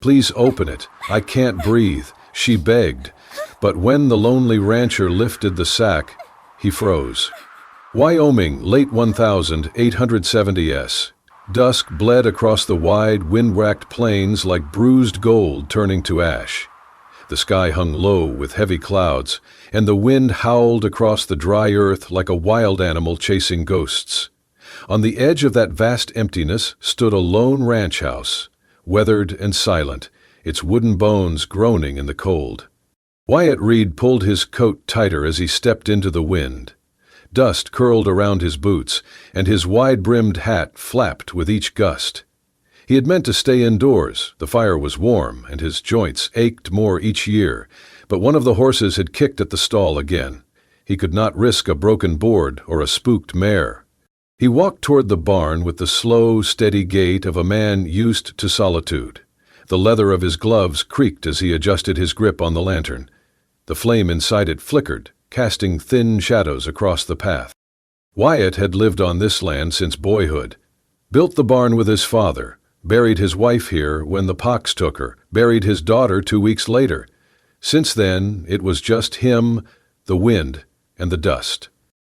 Please open it. I can't breathe, she begged. But when the lonely rancher lifted the sack, he froze. Wyoming, late 1870s. Dusk bled across the wide, wind-racked plains like bruised gold turning to ash. The sky hung low with heavy clouds, and the wind howled across the dry earth like a wild animal chasing ghosts. On the edge of that vast emptiness stood a lone ranch house, weathered and silent, its wooden bones groaning in the cold. Wyatt Reed pulled his coat tighter as he stepped into the wind. Dust curled around his boots, and his wide-brimmed hat flapped with each gust. He had meant to stay indoors. The fire was warm, and his joints ached more each year, but one of the horses had kicked at the stall again. He could not risk a broken board or a spooked mare. He walked toward the barn with the slow, steady gait of a man used to solitude. The leather of his gloves creaked as he adjusted his grip on the lantern. The flame inside it flickered, casting thin shadows across the path. Wyatt had lived on this land since boyhood. Built the barn with his father, buried his wife here when the pox took her, buried his daughter 2 weeks later. Since then, it was just him, the wind, and the dust.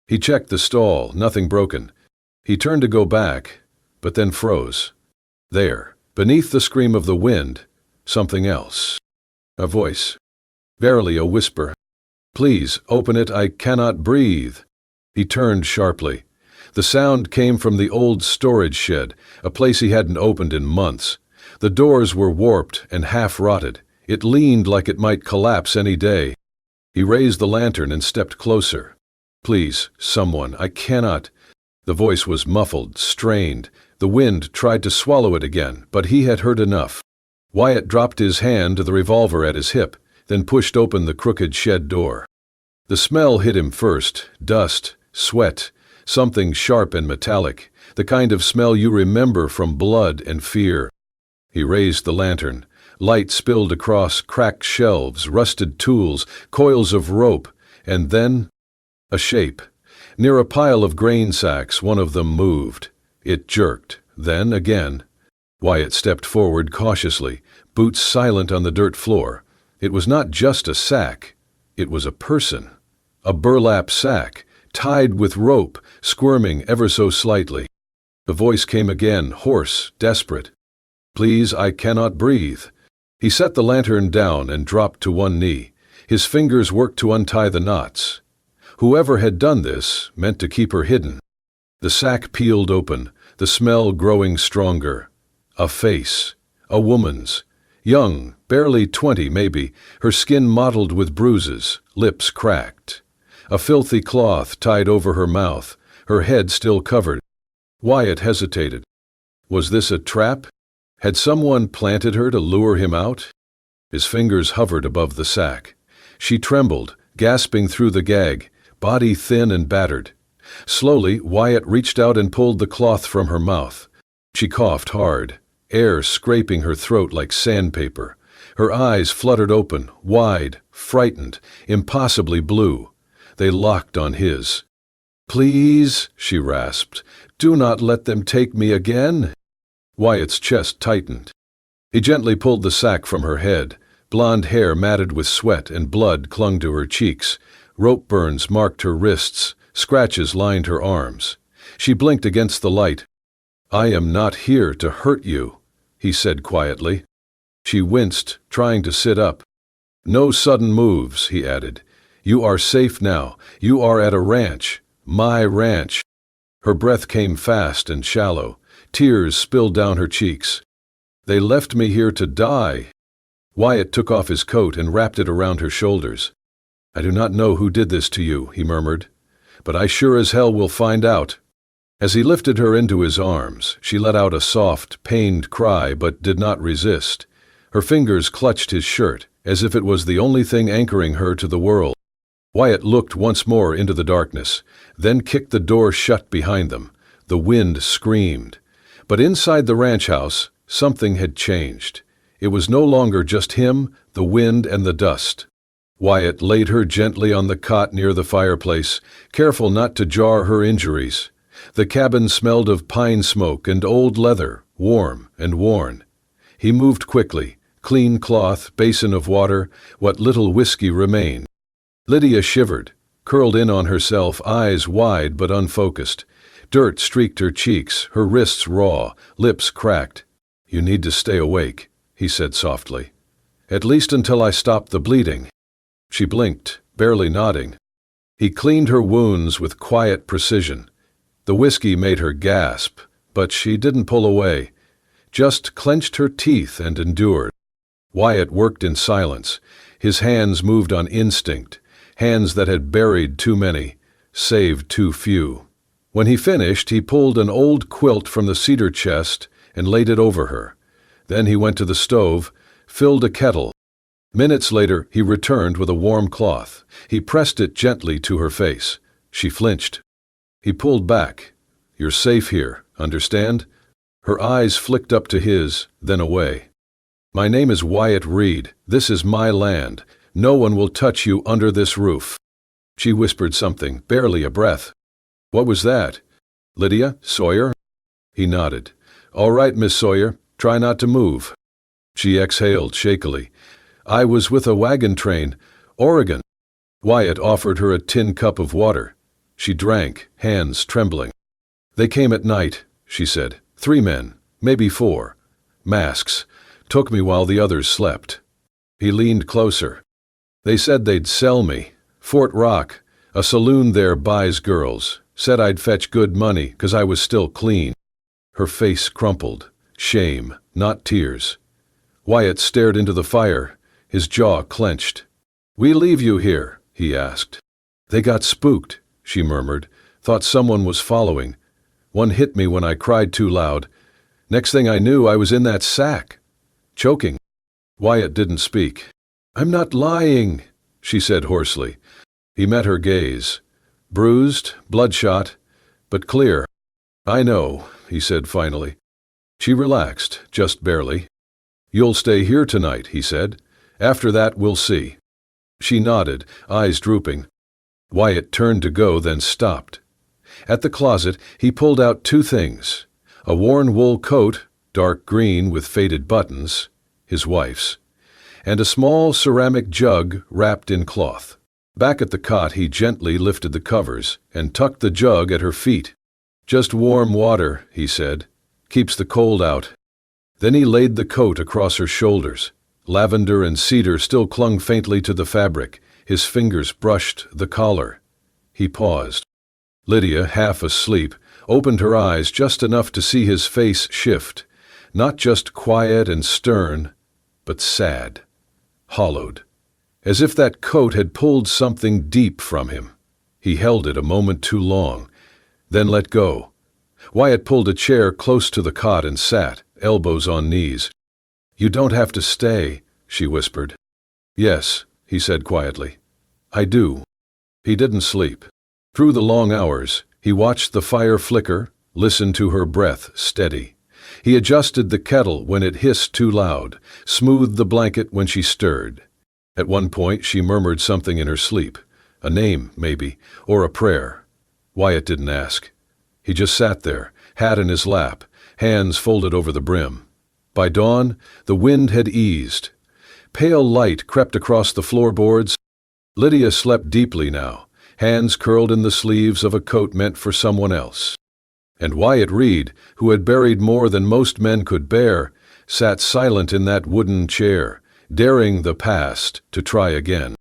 He checked the stall, nothing broken. He turned to go back, but then froze. There, beneath the scream of the wind, something else. A voice. Barely a whisper. Please, open it, I cannot breathe. He turned sharply. The sound came from the old storage shed, a place he hadn't opened in months. The doors were warped and half-rotted. It leaned like it might collapse any day. He raised the lantern and stepped closer. Please, someone, I cannot. The voice was muffled, strained. The wind tried to swallow it again, but he had heard enough. Wyatt dropped his hand to the revolver at his hip, then pushed open the crooked shed door. The smell hit him first, dust, sweat, something sharp and metallic, the kind of smell you remember from blood and fear. He raised the lantern. Light spilled across cracked shelves, rusted tools, coils of rope, and then a shape. Near a pile of grain sacks, one of them moved. It jerked, then again. Wyatt stepped forward cautiously, boots silent on the dirt floor. It was not just a sack. It was a person. A burlap sack, tied with rope, squirming ever so slightly. The voice came again, hoarse, desperate. Please, I cannot breathe. He set the lantern down and dropped to one knee. His fingers worked to untie the knots. Whoever had done this meant to keep her hidden. The sack peeled open, the smell growing stronger. A face. A woman's. Young, barely 20 maybe, her skin mottled with bruises, lips cracked. A filthy cloth tied over her mouth, her head still covered. Wyatt hesitated. Was this a trap? Had someone planted her to lure him out? His fingers hovered above the sack. She trembled, gasping through the gag, body thin and battered. Slowly, Wyatt reached out and pulled the cloth from her mouth. She coughed hard, air scraping her throat like sandpaper. Her eyes fluttered open, wide, frightened, impossibly blue. They locked on his. Please, she rasped, do not let them take me again. Wyatt's chest tightened. He gently pulled the sack from her head. Blonde hair matted with sweat and blood clung to her cheeks. Rope burns marked her wrists. Scratches lined her arms. She blinked against the light. I am not here to hurt you, he said quietly. She winced, trying to sit up. No sudden moves, he added. You are safe now. You are at a ranch. My ranch. Her breath came fast and shallow. Tears spilled down her cheeks. They left me here to die. Wyatt took off his coat and wrapped it around her shoulders. I do not know who did this to you, he murmured, but I sure as hell will find out. As he lifted her into his arms, she let out a soft, pained cry but did not resist. Her fingers clutched his shirt, as if it was the only thing anchoring her to the world. Wyatt looked once more into the darkness, then kicked the door shut behind them. The wind screamed. But inside the ranch house, something had changed. It was no longer just him, the wind, and the dust. Wyatt laid her gently on the cot near the fireplace, careful not to jar her injuries. The cabin smelled of pine smoke and old leather, warm and worn. He moved quickly, Clean cloth, basin of water, what little whiskey remained. Lydia shivered, curled in on herself, eyes wide but unfocused. Dirt streaked her cheeks, her wrists raw, lips cracked. "You need to stay awake," he said softly. "At least until I stop the bleeding." She blinked, barely nodding. He cleaned her wounds with quiet precision. The whiskey made her gasp, but she didn't pull away, just clenched her teeth and endured. Wyatt worked in silence. His hands moved on instinct, hands that had buried too many, saved too few. When he finished, he pulled an old quilt from the cedar chest and laid it over her. Then he went to the stove, filled a kettle. Minutes later, he returned with a warm cloth. He pressed it gently to her face. She flinched. He pulled back. "You're safe here, understand?" Her eyes flicked up to his, then away. "My name is Wyatt Reed. This is my land. No one will touch you under this roof." She whispered something, barely a breath. "What was that? Lydia? Sawyer?" He nodded. "All right, Miss Sawyer. Try not to move." She exhaled shakily. "I was with a wagon train. Oregon." Wyatt offered her a tin cup of water. She drank, hands trembling. "They came at night," she said. "3 men, maybe 4. Masks. Took me while the others slept." He leaned closer. "They said they'd sell me. Fort Rock. A saloon there buys girls. Said I'd fetch good money, 'cause I was still clean." Her face crumpled. Shame, not tears. Wyatt stared into the fire, his jaw clenched. "We leave you here?" he asked. "They got spooked," she murmured. "Thought someone was following. One hit me when I cried too loud. Next thing I knew, I was in that sack. Choking." Wyatt didn't speak. "I'm not lying," she said hoarsely. He met her gaze. Bruised, bloodshot, but clear. "I know," he said finally. She relaxed, just barely. "You'll stay here tonight," he said. "After that, we'll see." She nodded, eyes drooping. Wyatt turned to go, then stopped. At the closet, he pulled out 2 things. A worn wool coat, dark green with faded buttons, his wife's, and a small ceramic jug wrapped in cloth. Back at the cot, he gently lifted the covers and tucked the jug at her feet. "Just warm water," he said. "Keeps the cold out." Then he laid the coat across her shoulders. Lavender and cedar still clung faintly to the fabric. His fingers brushed the collar. He paused. Lydia, half asleep, opened her eyes just enough to see his face shift, not just quiet and stern, but sad, hollowed, as if that coat had pulled something deep from him. He held it a moment too long, then let go. Wyatt pulled a chair close to the cot and sat, elbows on knees. "You don't have to stay," she whispered. "Yes," he said quietly. "I do." He didn't sleep. Through the long hours, he watched the fire flicker, listened to her breath steady. He adjusted the kettle when it hissed too loud, smoothed the blanket when she stirred. At one point, she murmured something in her sleep, a name, maybe, or a prayer. Wyatt didn't ask. He just sat there, hat in his lap, hands folded over the brim. By dawn, the wind had eased. Pale light crept across the floorboards. Lydia slept deeply now, hands curled in the sleeves of a coat meant for someone else. And Wyatt Reed, who had buried more than most men could bear, sat silent in that wooden chair, daring the past to try again.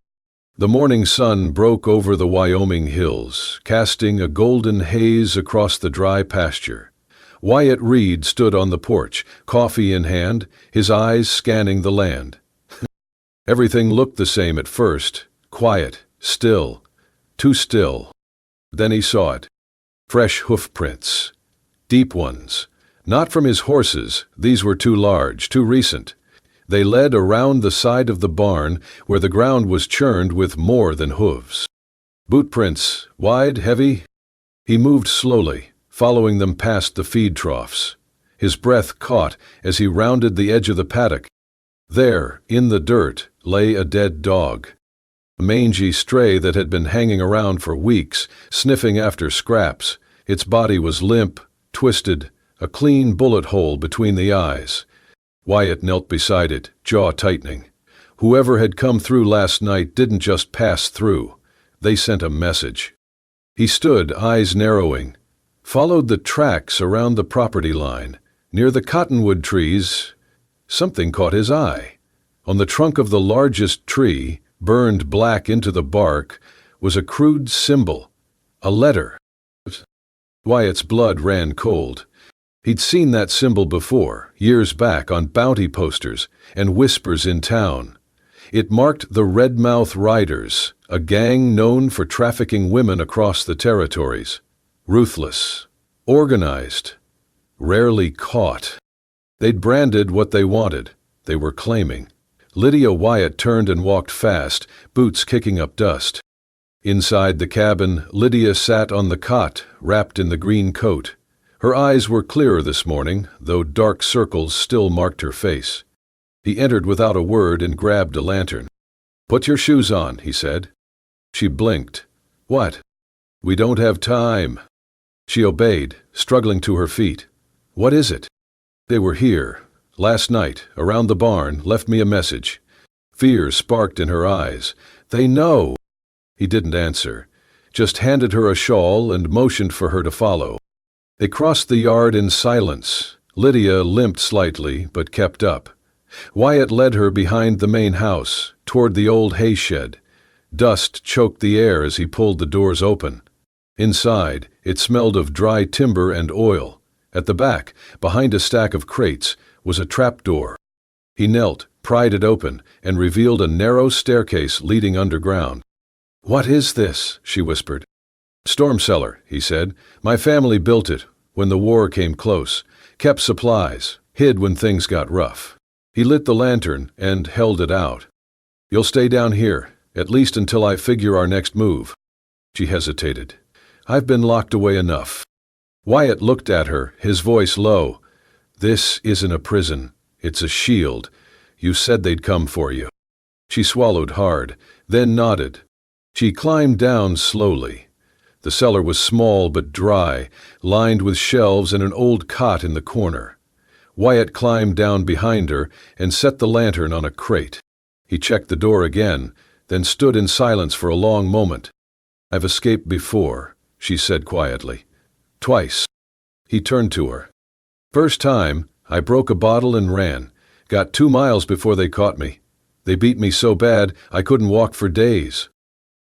The morning sun broke over the Wyoming hills, casting a golden haze across the dry pasture. Wyatt Reed stood on the porch, coffee in hand, his eyes scanning the land. Everything looked the same at first, quiet, still, too still. Then he saw it. Fresh hoof prints. Deep ones. Not from his horses, these were too large, too recent. They led around the side of the barn where the ground was churned with more than hooves. Boot prints, wide, heavy. He moved slowly, following them past the feed troughs. His breath caught as he rounded the edge of the paddock. There, in the dirt, lay a dead dog. A mangy stray that had been hanging around for weeks, sniffing after scraps. Its body was limp, twisted, a clean bullet hole between the eyes. Wyatt knelt beside it, jaw tightening. Whoever had come through last night didn't just pass through. They sent a message. He stood, eyes narrowing, followed the tracks around the property line. Near the cottonwood trees, something caught his eye. On the trunk of the largest tree, burned black into the bark, was a crude symbol, a letter. Wyatt's blood ran cold. He'd seen that symbol before, years back, on bounty posters and whispers in town. It marked the Redmouth Riders, a gang known for trafficking women across the territories. Ruthless, organized, rarely caught. They'd branded what they wanted, they were claiming. Lydia Wyatt turned and walked fast, boots kicking up dust. Inside the cabin, Lydia sat on the cot, wrapped in the green coat. Her eyes were clearer this morning, though dark circles still marked her face. He entered without a word and grabbed a lantern. "Put your shoes on," he said. She blinked. "What?" "We don't have time." She obeyed, struggling to her feet. "What is it?" "They were here. Last night, around the barn, left me a message." Fear sparked in her eyes. "They know." He didn't answer, just handed her a shawl and motioned for her to follow. They crossed the yard in silence. Lydia limped slightly, but kept up. Wyatt led her behind the main house, toward the old hay shed. Dust choked the air as he pulled the doors open. Inside, it smelled of dry timber and oil. At the back, behind a stack of crates, was a trapdoor. He knelt, pried it open, and revealed a narrow staircase leading underground. "What is this?" she whispered. "Storm cellar," he said. "My family built it when the war came close. Kept supplies, hid when things got rough." He lit the lantern and held it out. "You'll stay down here, at least until I figure our next move." She hesitated. "I've been locked away enough." Wyatt looked at her, his voice low. "This isn't a prison. It's a shield. You said they'd come for you." She swallowed hard, then nodded. She climbed down slowly. The cellar was small but dry, lined with shelves and an old cot in the corner. Wyatt climbed down behind her and set the lantern on a crate. He checked the door again, then stood in silence for a long moment. "I've escaped before," she said quietly. "Twice." He turned to her. "First time, I broke a bottle and ran. Got 2 miles before they caught me. They beat me so bad I couldn't walk for days."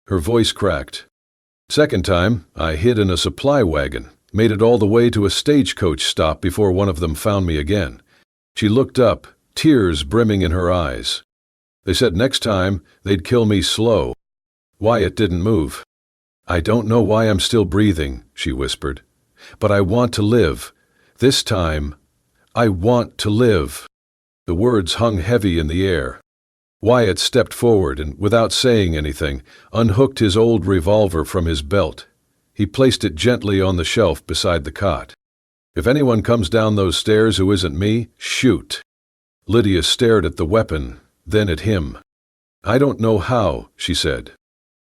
Her voice cracked. "Second time, I hid in a supply wagon. Made it all the way to a stagecoach stop before one of them found me again." She looked up, tears brimming in her eyes. "They said next time they'd kill me slow." Wyatt didn't move. "I don't know why I'm still breathing," she whispered. "But I want to live. This time, I want to live." The words hung heavy in the air. Wyatt stepped forward and, without saying anything, unhooked his old revolver from his belt. He placed it gently on the shelf beside the cot. "If anyone comes down those stairs who isn't me, shoot." Lydia stared at the weapon, then at him. "I don't know how," she said.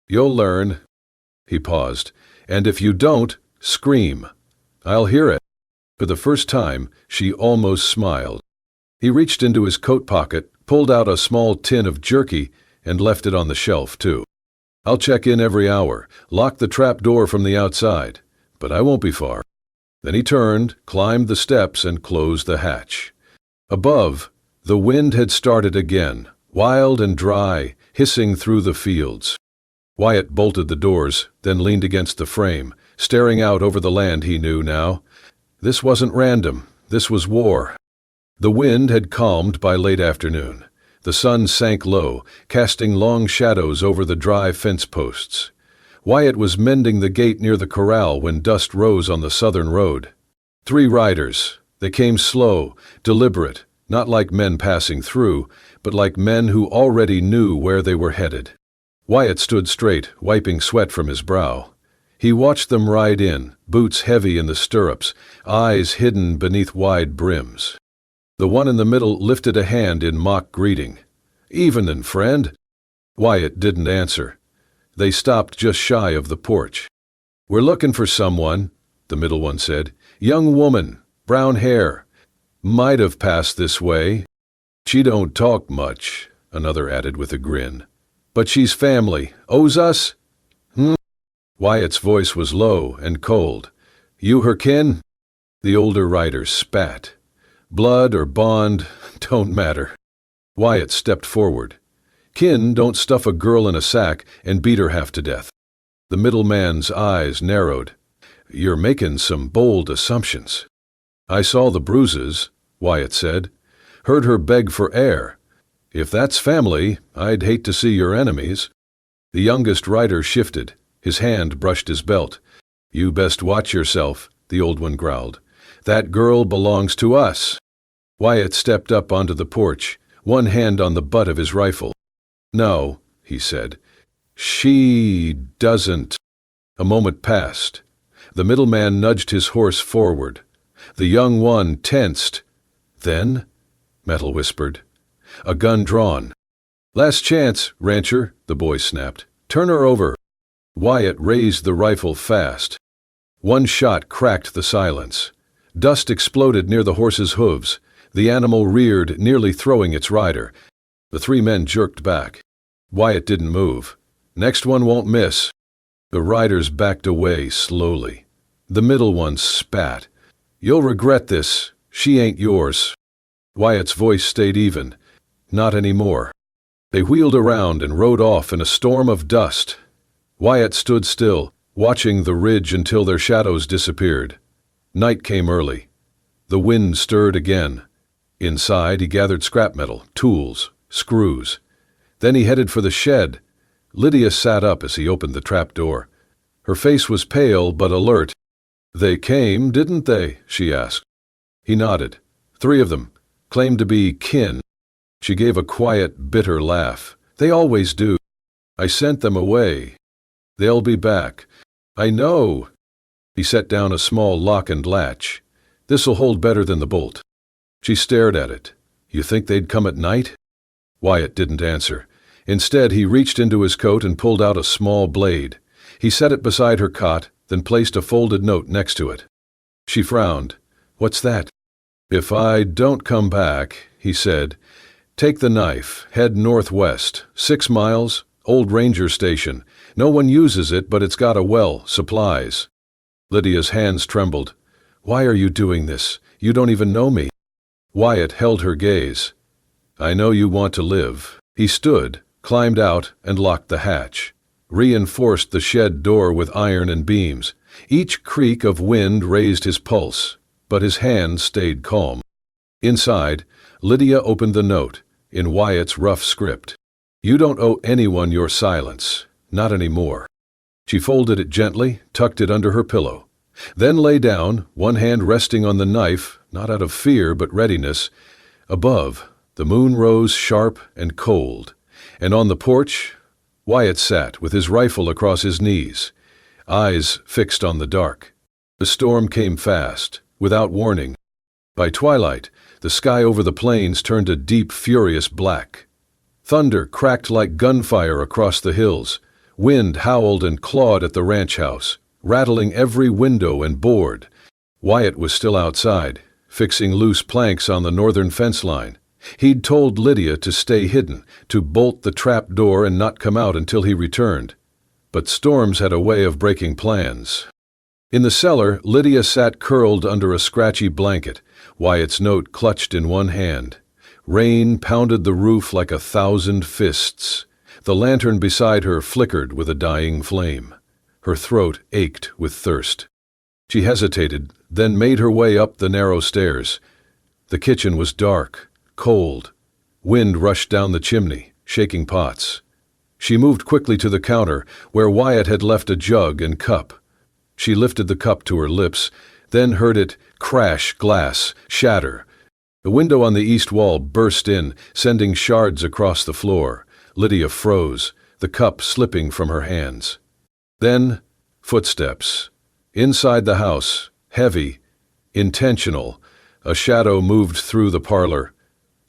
"You'll learn." He paused. "And if you don't, scream. I'll hear it." For the first time, she almost smiled. He reached into his coat pocket, pulled out a small tin of jerky, and left it on the shelf, too. "I'll check in every hour, lock the trap door from the outside, but I won't be far." Then he turned, climbed the steps, and closed the hatch. Above, the wind had started again, wild and dry, hissing through the fields. Wyatt bolted the doors, then leaned against the frame, staring out over the land he knew now. This wasn't random. This was war. The wind had calmed by late afternoon. The sun sank low, casting long shadows over the dry fence posts. Wyatt was mending the gate near the corral when dust rose on the southern road. 3 riders. They came slow, deliberate, not like men passing through, but like men who already knew where they were headed. Wyatt stood straight, wiping sweat from his brow. He watched them ride in, boots heavy in the stirrups, eyes hidden beneath wide brims. The one in the middle lifted a hand in mock greeting. "Evenin', friend." Wyatt didn't answer. They stopped just shy of the porch. "We're looking for someone," the middle one said. "Young woman, brown hair. Might have passed this way." She don't talk much, another added with a grin. But she's family. Owes us? Hmm? Wyatt's voice was low and cold. You her kin? The older rider spat. Blood or bond, don't matter. Wyatt stepped forward. Kin don't stuff a girl in a sack and beat her half to death. The middle man's eyes narrowed. You're making some bold assumptions. I saw the bruises, Wyatt said. Heard her beg for air. If that's family, I'd hate to see your enemies. The youngest rider shifted. His hand brushed his belt. You best watch yourself, the old one growled. That girl belongs to us. Wyatt stepped up onto the porch, one hand on the butt of his rifle. No, he said. She doesn't. A moment passed. The middleman nudged his horse forward. The young one tensed. Then, Metal whispered, a gun drawn. Last chance, rancher, the boy snapped. Turn her over. Wyatt raised the rifle fast. One shot cracked the silence. Dust exploded near the horse's hooves. The animal reared, nearly throwing its rider. The three men jerked back. Wyatt didn't move. Next one won't miss. The riders backed away slowly. The middle one spat. You'll regret this. She ain't yours. Wyatt's voice stayed even. Not anymore. They wheeled around and rode off in a storm of dust. Wyatt stood still, watching the ridge until their shadows disappeared. Night came early. The wind stirred again. Inside, he gathered scrap metal, tools, screws. Then he headed for the shed. Lydia sat up as he opened the trap door. Her face was pale but alert. They came, didn't they? She asked. He nodded. 3 of them. Claimed to be kin. She gave a quiet, bitter laugh. They always do. I sent them away. They'll be back. I know. He set down a small lock and latch. This'll hold better than the bolt. She stared at it. You think they'd come at night? Wyatt didn't answer. Instead, he reached into his coat and pulled out a small blade. He set it beside her cot, then placed a folded note next to it. She frowned. What's that? If I don't come back, he said, take the knife, head northwest, 6 miles, old ranger station. No one uses it, but it's got a well, supplies. Lydia's hands trembled. Why are you doing this? You don't even know me. Wyatt held her gaze. I know you want to live. He stood, climbed out, and locked the hatch. Reinforced the shed door with iron and beams. Each creak of wind raised his pulse, but his hand stayed calm. Inside, Lydia opened the note, in Wyatt's rough script. You don't owe anyone your silence. Not anymore. She folded it gently, tucked it under her pillow. Then lay down, one hand resting on the knife, not out of fear but readiness. Above, the moon rose sharp and cold, and on the porch, Wyatt sat with his rifle across his knees, eyes fixed on the dark. The storm came fast, without warning. By twilight, the sky over the plains turned a deep, furious black. Thunder cracked like gunfire across the hills. Wind howled and clawed at the ranch house, rattling every window and board. Wyatt was still outside, fixing loose planks on the northern fence line. He'd told Lydia to stay hidden, to bolt the trap door and not come out until he returned. But storms had a way of breaking plans. In the cellar, Lydia sat curled under a scratchy blanket, Wyatt's note clutched in one hand. Rain pounded the roof like 1,000 fists. The lantern beside her flickered with a dying flame. Her throat ached with thirst. She hesitated, then made her way up the narrow stairs. The kitchen was dark, cold. Wind rushed down the chimney, shaking pots. She moved quickly to the counter, where Wyatt had left a jug and cup. She lifted the cup to her lips, then heard it crash glass, shatter. The window on the east wall burst in, sending shards across the floor. Lydia froze, the cup slipping from her hands. Then, footsteps. Inside the house, heavy, intentional, a shadow moved through the parlor.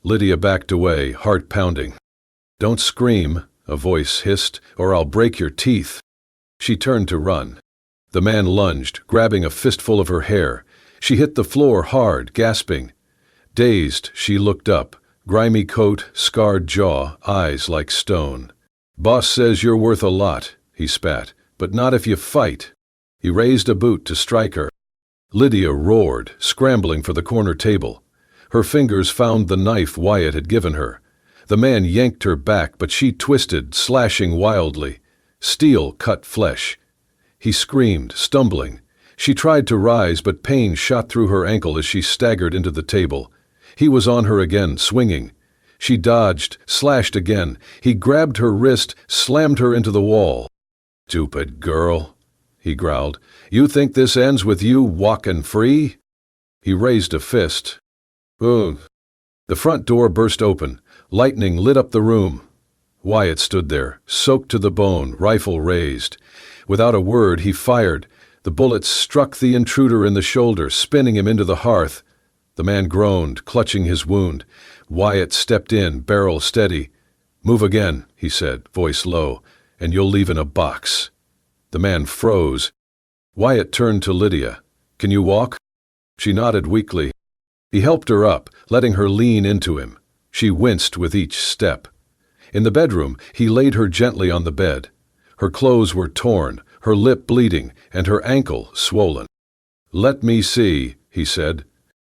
Lydia backed away, heart pounding. Don't scream, a voice hissed, or I'll break your teeth. She turned to run. The man lunged, grabbing a fistful of her hair. She hit the floor hard, gasping. Dazed, she looked up, Grimy coat, scarred jaw, eyes like stone. "Boss says you're worth a lot," he spat, "but not if you fight." He raised a boot to strike her. Lydia roared, scrambling for the corner table. Her fingers found the knife Wyatt had given her. The man yanked her back, but she twisted, slashing wildly. Steel cut flesh. He screamed, stumbling. She tried to rise, but pain shot through her ankle as she staggered into the table. He was on her again, swinging. She dodged, slashed again. He grabbed her wrist, slammed her into the wall. "Stupid girl," he growled. "You think this ends with you walking free?" He raised a fist. "Ugh." The front door burst open. Lightning lit up the room. Wyatt stood there, soaked to the bone, rifle raised. Without a word, he fired. The bullet struck the intruder in the shoulder, spinning him into the hearth. The man groaned, clutching his wound. Wyatt stepped in, barrel steady. "Move again," he said, voice low, "and you'll leave in a box." The man froze. Wyatt turned to Lydia. "Can you walk?" She nodded weakly. He helped her up, letting her lean into him. She winced with each step. In the bedroom, he laid her gently on the bed. Her clothes were torn, her lip bleeding, and her ankle swollen. "Let me see," he said.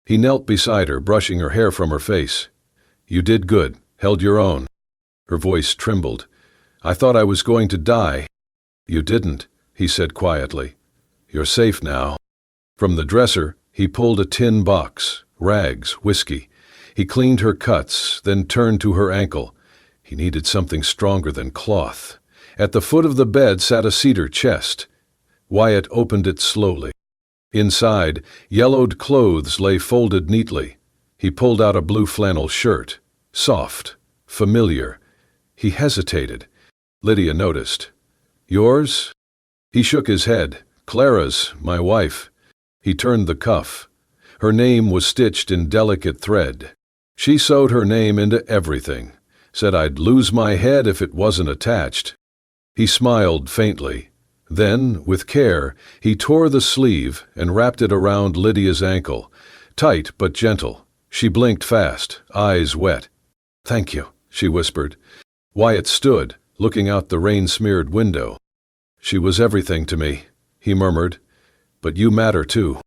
He knelt beside her, brushing her hair from her face. "You did good, held your own." Her voice trembled. "I thought I was going to die." "You didn't," he said quietly. "You're safe now." From the dresser, he pulled a tin box, rags, whiskey. He cleaned her cuts, then turned to her ankle. He needed something stronger than cloth. At the foot of the bed sat a cedar chest. Wyatt opened it slowly. Inside, yellowed clothes lay folded neatly. He pulled out a blue flannel shirt. Soft, familiar. He hesitated. Lydia noticed. "Yours?" He shook his head. "Clara's, my wife." He turned the cuff. Her name was stitched in delicate thread. She sewed her name into everything. Said I'd lose my head if it wasn't attached. He smiled faintly. Then, with care, he tore the sleeve and wrapped it around Lydia's ankle. Tight but gentle. She blinked fast, eyes wet. "Thank you," she whispered. Wyatt stood, looking out the rain-smeared window. "She was everything to me," he murmured. "But you matter too."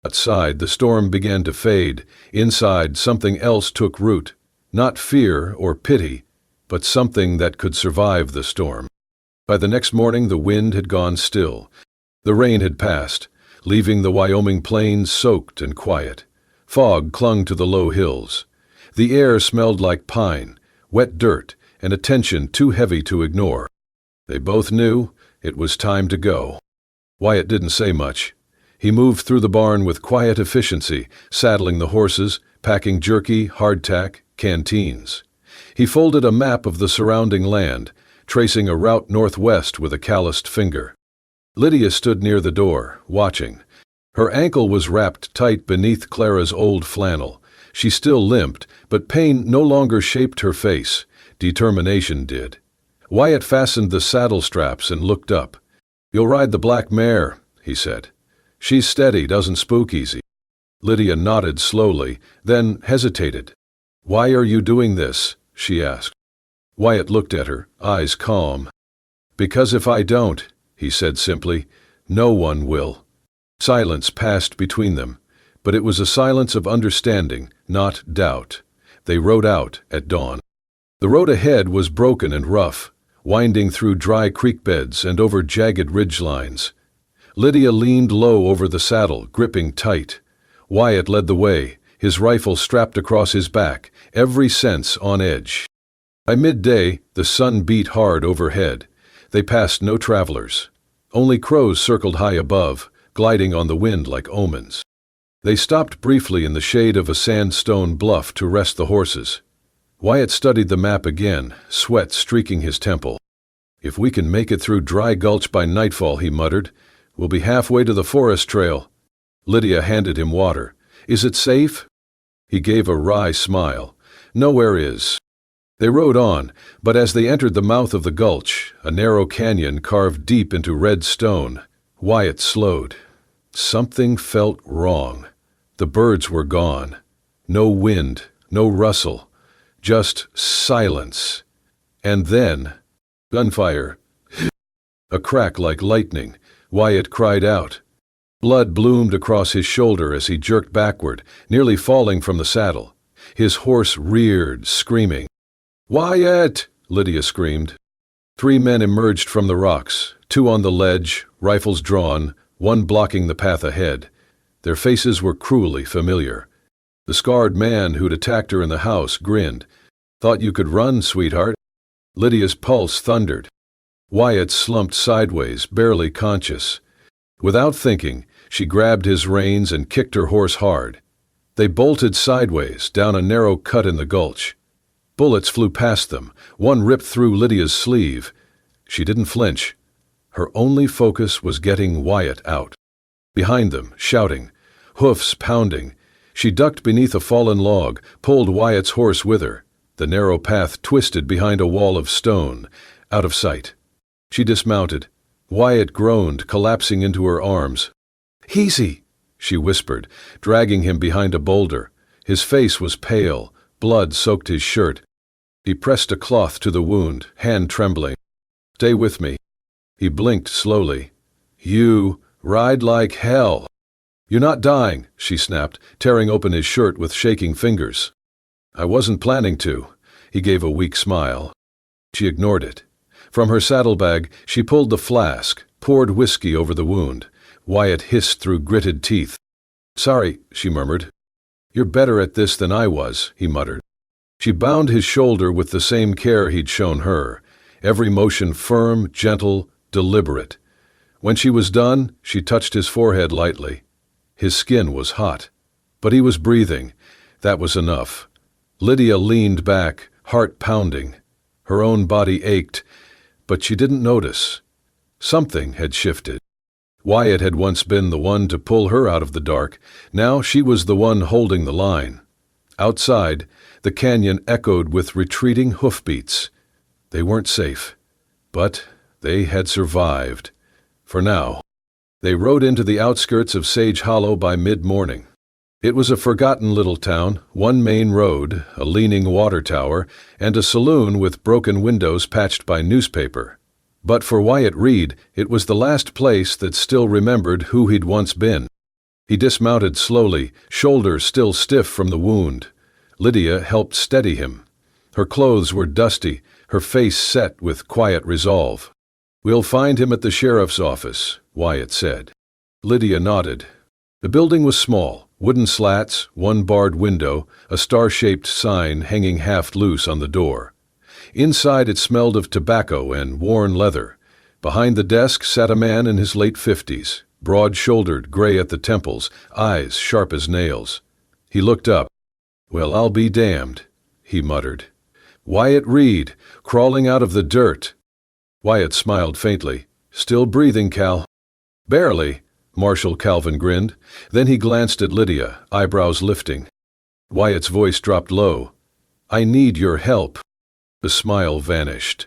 Outside, the storm began to fade. Inside, something else took root. Not fear or pity, but something that could survive the storm. By the next morning, the wind had gone still. The rain had passed, leaving the Wyoming plains soaked and quiet. Fog clung to the low hills. The air smelled like pine, wet dirt, and a tension too heavy to ignore. They both knew it was time to go. Wyatt didn't say much. He moved through the barn with quiet efficiency, saddling the horses, packing jerky, hardtack, canteens. He folded a map of the surrounding land, tracing a route northwest with a calloused finger. Lydia stood near the door, watching. Her ankle was wrapped tight beneath Clara's old flannel. She still limped, but pain no longer shaped her face. Determination did. Wyatt fastened the saddle straps and looked up. "You'll ride the black mare," he said. "She's steady, doesn't spook easy." Lydia nodded slowly, then hesitated. "Why are you doing this?" she asked. Wyatt looked at her, eyes calm. "Because if I don't," he said simply, "no one will." Silence passed between them, but it was a silence of understanding, not doubt. They rode out at dawn. The road ahead was broken and rough, winding through dry creek beds and over jagged ridge lines. Lydia leaned low over the saddle, gripping tight. Wyatt led the way, his rifle strapped across his back, every sense on edge. By midday, the sun beat hard overhead. They passed no travelers. Only crows circled high above, gliding on the wind like omens. They stopped briefly in the shade of a sandstone bluff to rest the horses. Wyatt studied the map again, sweat streaking his temple. "If we can make it through Dry Gulch by nightfall," he muttered, "we'll be halfway to the forest trail." Lydia handed him water. "Is it safe?" He gave a wry smile. "Nowhere is." They rode on, but as they entered the mouth of the gulch, a narrow canyon carved deep into red stone, Wyatt slowed. Something felt wrong. The birds were gone. No wind, no rustle. Just silence. And then, gunfire. A crack like lightning. Wyatt cried out. Blood bloomed across his shoulder as he jerked backward, nearly falling from the saddle. His horse reared, screaming. "Wyatt!" Lydia screamed. 3 men emerged from the rocks, 2 on the ledge, rifles drawn, 1 blocking the path ahead. Their faces were cruelly familiar. The scarred man who'd attacked her in the house grinned. "Thought you could run, sweetheart?" Lydia's pulse thundered. Wyatt slumped sideways, barely conscious. Without thinking, she grabbed his reins and kicked her horse hard. They bolted sideways, down a narrow cut in the gulch. Bullets flew past them. 1 ripped through Lydia's sleeve. She didn't flinch. Her only focus was getting Wyatt out. Behind them, shouting, hoofs pounding, she ducked beneath a fallen log, pulled Wyatt's horse with her. The narrow path twisted behind a wall of stone, out of sight. She dismounted. Wyatt groaned, collapsing into her arms. "Easy," she whispered, dragging him behind a boulder. His face was pale. Blood soaked his shirt. He pressed a cloth to the wound, hand trembling. "Stay with me." He blinked slowly. "You ride like hell." "You're not dying," she snapped, tearing open his shirt with shaking fingers. "I wasn't planning to." He gave a weak smile. She ignored it. From her saddlebag, she pulled the flask, poured whiskey over the wound. Wyatt hissed through gritted teeth. "Sorry," she murmured. "You're better at this than I was," he muttered. She bound his shoulder with the same care he'd shown her, every motion firm, gentle, deliberate. When she was done, she touched his forehead lightly. His skin was hot, but he was breathing. That was enough. Lydia leaned back, heart pounding. Her own body ached, but she didn't notice. Something had shifted. Wyatt had once been the one to pull her out of the dark. Now she was the one holding the line. Outside, the canyon echoed with retreating hoofbeats. They weren't safe, but they had survived. For now. They rode into the outskirts of Sage Hollow by mid-morning. It was a forgotten little town, 1 main road, a leaning water tower, and a saloon with broken windows patched by newspaper. But for Wyatt Reed, it was the last place that still remembered who he'd once been. He dismounted slowly, shoulders still stiff from the wound. Lydia helped steady him. Her clothes were dusty, her face set with quiet resolve. "We'll find him at the sheriff's office," Wyatt said. Lydia nodded. The building was small, wooden slats, 1 barred window, a star-shaped sign hanging half loose on the door. Inside it smelled of tobacco and worn leather. Behind the desk sat a man in his late 50s, broad-shouldered, gray at the temples, eyes sharp as nails. He looked up. "Well, I'll be damned," he muttered. "Wyatt Reed, crawling out of the dirt." Wyatt smiled faintly. "Still breathing, Cal." "Barely," Marshal Calvin grinned. Then he glanced at Lydia, eyebrows lifting. Wyatt's voice dropped low. "I need your help." The smile vanished.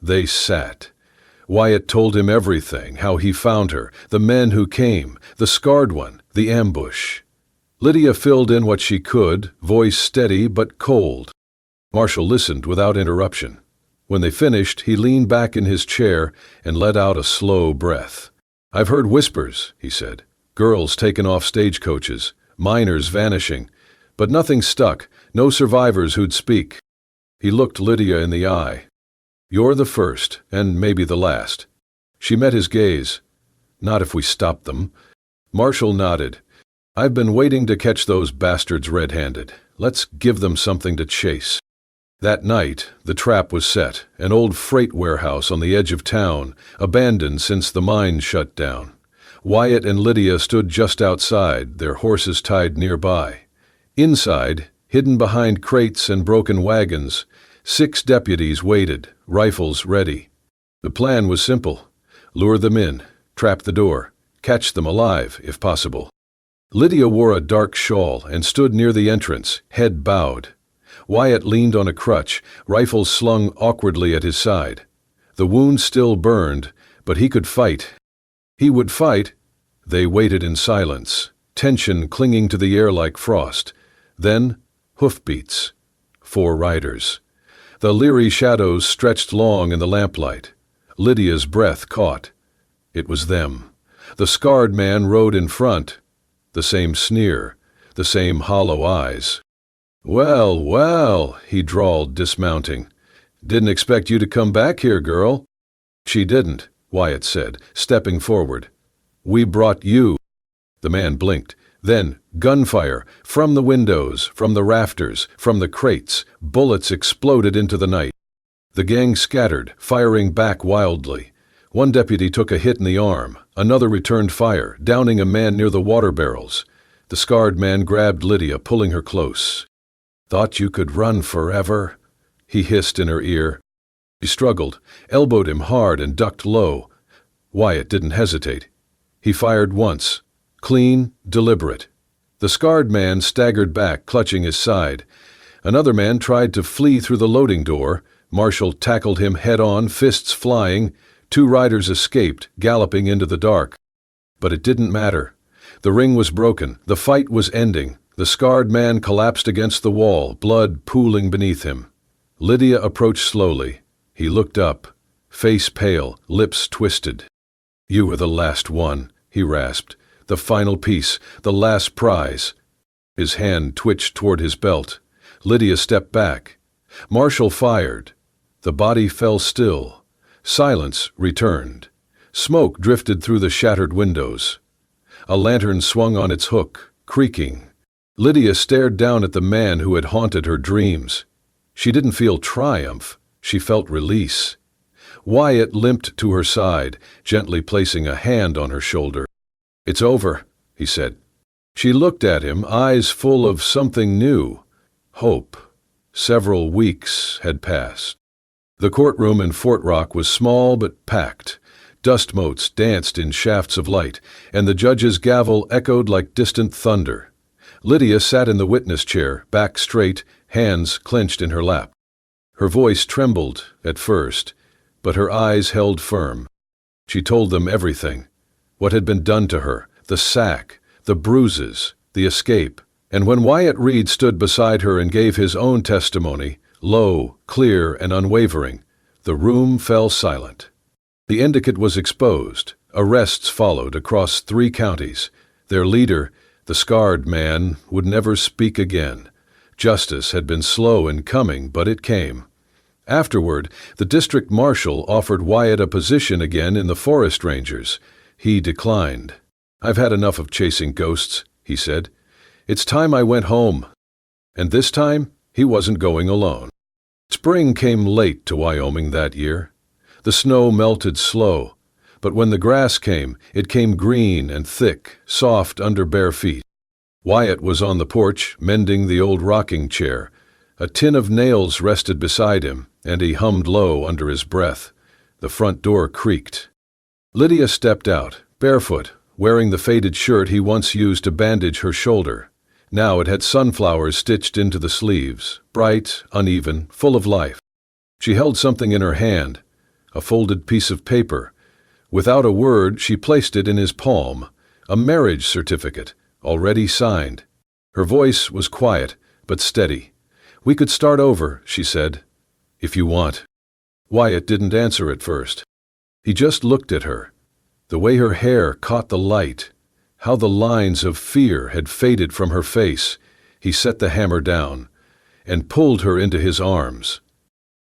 They sat. Wyatt told him everything, how he found her, the men who came, the scarred one, the ambush. Lydia filled in what she could, voice steady but cold. Marshal listened without interruption. When they finished, he leaned back in his chair and let out a slow breath. "I've heard whispers," he said. "Girls taken off stagecoaches, miners vanishing, but nothing stuck, no survivors who'd speak." He looked Lydia in the eye. "You're the first, and maybe the last." She met his gaze. "Not if we stop them." Marshal nodded. "I've been waiting to catch those bastards red-handed. Let's give them something to chase." That night, the trap was set, an old freight warehouse on the edge of town, abandoned since the mine shut down. Wyatt and Lydia stood just outside, their horses tied nearby. Inside, hidden behind crates and broken wagons, 6 deputies waited, rifles ready. The plan was simple. Lure them in, trap the door, catch them alive, if possible. Lydia wore a dark shawl and stood near the entrance, head bowed. Wyatt leaned on a crutch, rifle slung awkwardly at his side. The wound still burned, but he could fight. He would fight. They waited in silence, tension clinging to the air like frost. Then, hoofbeats. 4 riders. The leery shadows stretched long in the lamplight. Lydia's breath caught. It was them. The scarred man rode in front. The same sneer, the same hollow eyes. "Well, well," he drawled, dismounting. "Didn't expect you to come back here, girl." "She didn't," Wyatt said, stepping forward. "We brought you." The man blinked. Then, gunfire, from the windows, from the rafters, from the crates, bullets exploded into the night. The gang scattered, firing back wildly. One deputy took a hit in the arm. Another returned fire, downing a man near the water barrels. The scarred man grabbed Lydia, pulling her close. "Thought you could run forever?" he hissed in her ear. She struggled, elbowed him hard, and ducked low. Wyatt didn't hesitate. He fired once. Clean, deliberate. The scarred man staggered back, clutching his side. Another man tried to flee through the loading door. Marshall tackled him head-on, fists flying. 2 riders escaped, galloping into the dark. But it didn't matter. The ring was broken. The fight was ending. The scarred man collapsed against the wall, blood pooling beneath him. Lydia approached slowly. He looked up, face pale, lips twisted. "You were the last one," he rasped. "The final piece, the last prize." His hand twitched toward his belt. Lydia stepped back. Marshall fired. The body fell still. Silence returned. Smoke drifted through the shattered windows. A lantern swung on its hook, creaking. Lydia stared down at the man who had haunted her dreams. She didn't feel triumph. She felt release. Wyatt limped to her side, gently placing a hand on her shoulder. "It's over," he said. She looked at him, eyes full of something new. Hope. Several weeks had passed. The courtroom in Fort Rock was small but packed. Dust motes danced in shafts of light, and the judge's gavel echoed like distant thunder. Lydia sat in the witness chair, back straight, hands clenched in her lap. Her voice trembled at first, but her eyes held firm. She told them everything. What had been done to her, the sack, the bruises, the escape. And when Wyatt Reed stood beside her and gave his own testimony, low, clear, and unwavering, the room fell silent. The indicate was exposed. Arrests followed across 3 counties. Their leader, the scarred man, would never speak again. Justice had been slow in coming, but it came. Afterward, the district marshal offered Wyatt a position again in the forest rangers. He declined. "I've had enough of chasing ghosts," he said. "It's time I went home." And this time, he wasn't going alone. Spring came late to Wyoming that year. The snow melted slow, but when the grass came, it came green and thick, soft under bare feet. Wyatt was on the porch, mending the old rocking chair. A tin of nails rested beside him, and he hummed low under his breath. The front door creaked. Lydia stepped out, barefoot, wearing the faded shirt he once used to bandage her shoulder. Now it had sunflowers stitched into the sleeves, bright, uneven, full of life. She held something in her hand, a folded piece of paper. Without a word, she placed it in his palm, a marriage certificate, already signed. Her voice was quiet, but steady. "We could start over," she said, "if you want." Wyatt didn't answer at first. He just looked at her. The way her hair caught the light, how the lines of fear had faded from her face. He set the hammer down and pulled her into his arms.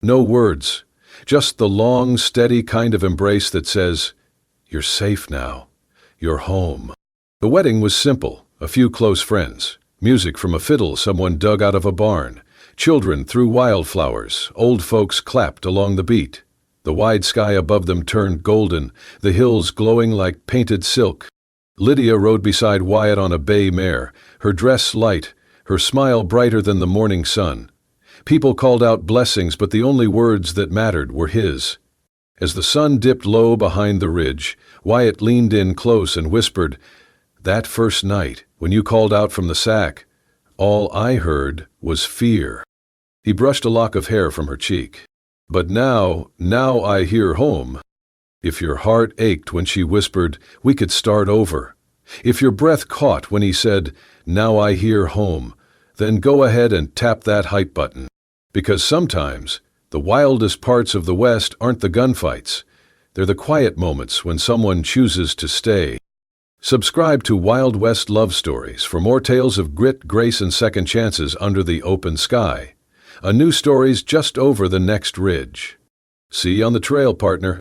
No words, just the long, steady kind of embrace that says, "You're safe now. You're home." The wedding was simple, a few close friends, music from a fiddle someone dug out of a barn. Children threw wildflowers, old folks clapped along the beat. The wide sky above them turned golden, the hills glowing like painted silk. Lydia rode beside Wyatt on a bay mare, her dress light, her smile brighter than the morning sun. People called out blessings, but the only words that mattered were his. As the sun dipped low behind the ridge, Wyatt leaned in close and whispered, "That first night, when you called out from the sack, all I heard was fear." He brushed a lock of hair from her cheek. "But now I hear home." If your heart ached when she whispered, "We could start over," if your breath caught when he said, "Now I hear home," then go ahead and tap that hype button. Because sometimes, the wildest parts of the West aren't the gunfights. They're the quiet moments when someone chooses to stay. Subscribe to Wild West Love Stories for more tales of grit, grace, and second chances under the open sky. A new story's just over the next ridge. See you on the trail, partner.